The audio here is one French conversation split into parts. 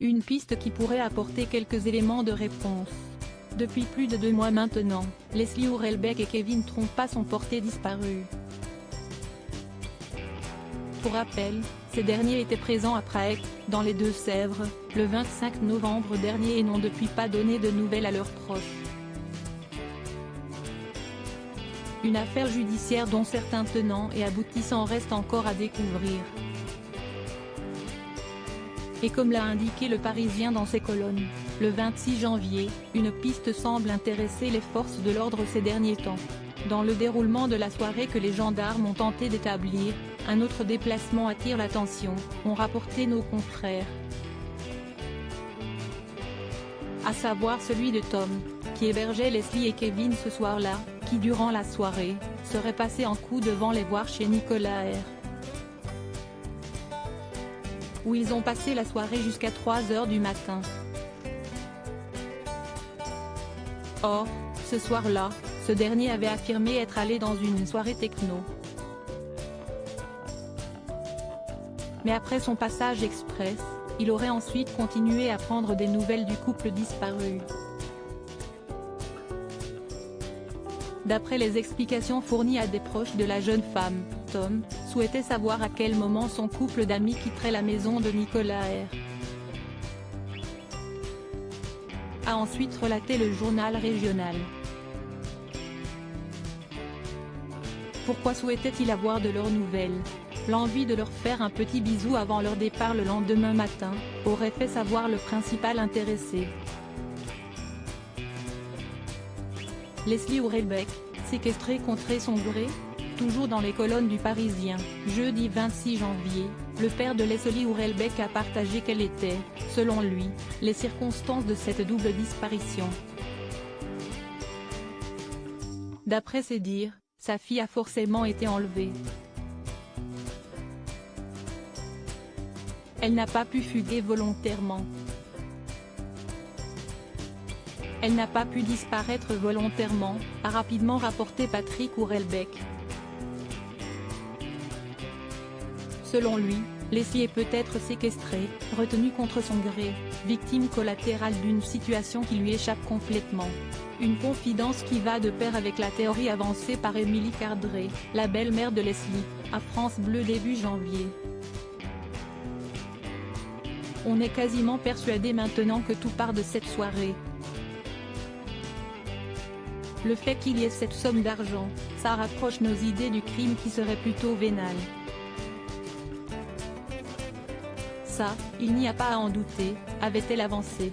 Une piste qui pourrait apporter quelques éléments de réponse. Depuis plus de 2 mois maintenant, Leslie Hurlbeck et Kevin Trompa sont portés disparus. Pour rappel, ces derniers étaient présents à Prague, dans les Deux-Sèvres, le 25 novembre dernier et n'ont depuis pas donné de nouvelles à leurs proches. Une affaire judiciaire dont certains tenants et aboutissants restent encore à découvrir. Et comme l'a indiqué Le Parisien dans ses colonnes, le 26 janvier, une piste semble intéresser les forces de l'ordre ces derniers temps. Dans le déroulement de la soirée que les gendarmes ont tenté d'établir, un autre déplacement attire l'attention, ont rapporté nos confrères. À savoir celui de Tom, qui hébergeait Leslie et Kevin ce soir-là, qui durant la soirée, serait passé en coup devant les voir chez Nicolas R. Où ils ont passé la soirée jusqu'à 3 h du matin. Or, ce soir-là, ce dernier avait affirmé être allé dans une soirée techno. Mais après son passage express, il aurait ensuite continué à prendre des nouvelles du couple disparu. D'après les explications fournies à des proches de la jeune femme, Tom souhaitait savoir à quel moment son couple d'amis quitterait la maison de Nicolas R. A ensuite relaté le journal régional. Pourquoi souhaitait-il avoir de leurs nouvelles? L'envie de leur faire un petit bisou avant leur départ le lendemain matin, aurait fait savoir le principal intéressé. Leslie Hurlbeck, séquestrée contre son gré? Toujours dans les colonnes du Parisien, jeudi 26 janvier, le père de Leslie Hurlbeck a partagé quelles étaient, selon lui, les circonstances de cette double disparition. D'après ses dires, sa fille a forcément été enlevée. Elle n'a pas pu fuguer volontairement. Elle n'a pas pu disparaître volontairement, a rapidement rapporté Patrick Hurlbeck. Selon lui, Leslie est peut-être séquestrée, retenue contre son gré, victime collatérale d'une situation qui lui échappe complètement. Une confidence qui va de pair avec la théorie avancée par Émilie Cardré, la belle-mère de Leslie, à France Bleu début janvier. On est quasiment persuadé maintenant que tout part de cette soirée. Le fait qu'il y ait cette somme d'argent, ça rapproche nos idées du crime qui serait plutôt vénal. Ça, il n'y a pas à en douter, avait-elle avancé.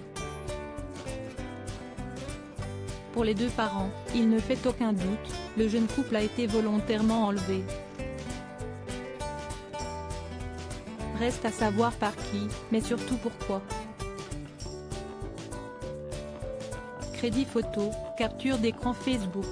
Pour les deux parents, il ne fait aucun doute, le jeune couple a été volontairement enlevé. Reste à savoir par qui, mais surtout pourquoi. Crédit photo, capture d'écran Facebook.